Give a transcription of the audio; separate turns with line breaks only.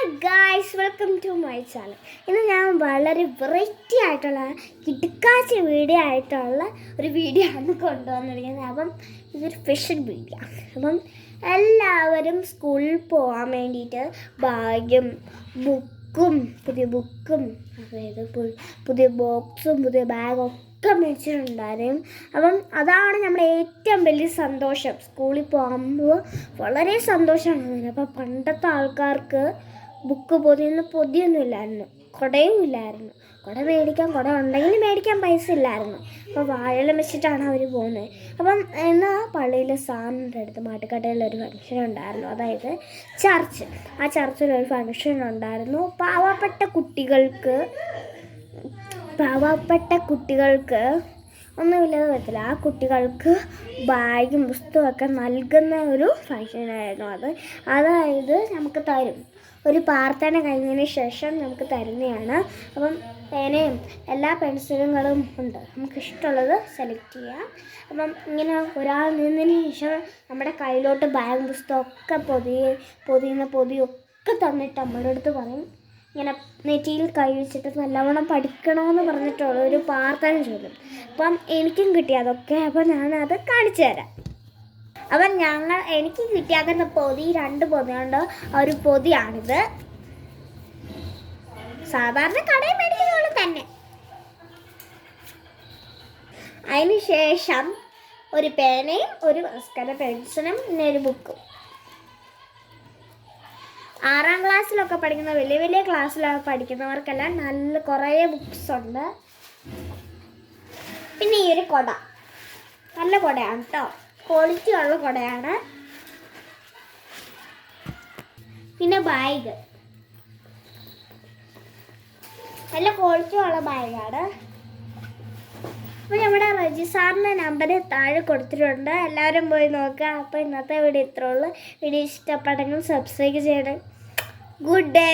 Hi guys, welcome to my channel. ഇന്ന് ഞാൻ വളരെ വെറൈറ്റി ആയിട്ടുള്ള കിടുക്കാച്ച വീഡിയോ ആയിട്ടുള്ള ഒരു വീഡിയോ ആണ് കൊണ്ടുവന്നിരിക്കുന്നത്. അപ്പം ഇതൊരു സ്പെഷ്യൽ വീഡിയോ. അപ്പം എല്ലാവരും സ്കൂളിൽ പോകാൻ വേണ്ടിയിട്ട് ബാഗും പുതിയ ബുക്കും അതായത് പുതിയ ബോക്സും പുതിയ ബാഗും ഒക്കെ മേടിച്ചിട്ടുണ്ടായിരുന്നു. അപ്പം അതാണ് നമ്മുടെ ഏറ്റവും വലിയ സന്തോഷം. സ്കൂളിൽ പോകുമ്പോൾ വളരെ സന്തോഷമാണ്. അപ്പം പണ്ടത്തെ ആൾക്കാർക്ക് ബുക്ക് പൊതിയൊന്നും ഇല്ലായിരുന്നു, കുടയും ഇല്ലായിരുന്നു. കുട ഉണ്ടെങ്കിൽ മേടിക്കാൻ പൈസ ഇല്ലായിരുന്നു. അപ്പോൾ വാഴെല്ലാം വെച്ചിട്ടാണ് അവർ പോകുന്നത്. അപ്പം എന്നാൽ പള്ളിയിലെ സാറിൻ്റെ അടുത്ത് മാട്ടുക്കട്ടയിലൊരു ഫംഗ്ഷൻ ഉണ്ടായിരുന്നു, അതായത് ചർച്ച്. ആ ചർച്ചിലൊരു ഫംഗ്ഷൻ ഉണ്ടായിരുന്നു. പാവപ്പെട്ട കുട്ടികൾക്ക് ഒന്നുമില്ലാതെ പറ്റില്ല. ആ കുട്ടികൾക്ക് ബാഗും പുസ്തകമൊക്കെ നൽകുന്ന ഒരു ഫംഗ്ഷനായിരുന്നു അത്. അതായത് നമുക്ക് തരും, ഒരു പ്രാർത്ഥന കഴിഞ്ഞതിന് ശേഷം നമുക്ക് തരുന്നതാണ്. അപ്പം പേനയും എല്ലാ പെൻസിലുകളും ഉണ്ട്, നമുക്ക് ഇഷ്ടമുള്ളത് സെലക്ട് ചെയ്യാം. അപ്പം ഇങ്ങനെ ഒരാൾ നിന്നതിന് ശേഷം നമ്മുടെ കയ്യിലോട്ട് ബാഗ് പുസ്തകമൊക്കെ പൊതിയൊക്കെ തന്നിട്ട് നമ്മുടെ അടുത്ത് പറയും, ഇങ്ങനെ നെറ്റിയിൽ കൈ വെച്ചിട്ട് നല്ലവണ്ണം പഠിക്കണമെന്ന് പറഞ്ഞിട്ടുള്ള ഒരു പ്രാർത്ഥന ചൊല്ലും. അപ്പം എനിക്കും കിട്ടി അതൊക്കെ. അപ്പം ഞാനത് കാണിച്ചു തരാം. അപ്പം എനിക്ക് കിട്ടിയാക്കുന്ന പൊതി 2 പൊതിയുണ്ട്. ഒരു പൊതിയാണിത്, സാധാരണ കടയിൽ മേടിക്കുന്ന പോലെ തന്നെ. അതിന് ശേഷം ഒരു പേനയും ഒരു പെൻസിലും പിന്നെ ഒരു ബുക്കും. 6ാം ക്ലാസ്സിലൊക്കെ പഠിക്കുന്ന വലിയ ക്ലാസ്സിലൊക്കെ പഠിക്കുന്നവർക്കെല്ലാം കുറേ ബുക്സ് ഉണ്ട്. പിന്നെ ഈ ഒരു കുട നല്ല കുടയാണ് കേട്ടോ, ക്വാളിറ്റി ഉള്ള കുടയാണ്. പിന്നെ ബാഗ് നല്ല ക്വാളിറ്റി ഉള്ള ബാഗാണ്. അപ്പോൾ നമ്മുടെ റജി സാറിൻ്റെ നമ്പർ താഴെ കൊടുത്തിട്ടുണ്ട്, എല്ലാവരും പോയി നോക്കുക. അപ്പോൾ ഇന്നത്തെ വീഡിയോ ഇത്രയുള്ളൂ. വീഡിയോ ഇഷ്ടപ്പെട്ടെങ്കിൽ സബ്സ്ക്രൈബ് ചെയ്യണം. Good day.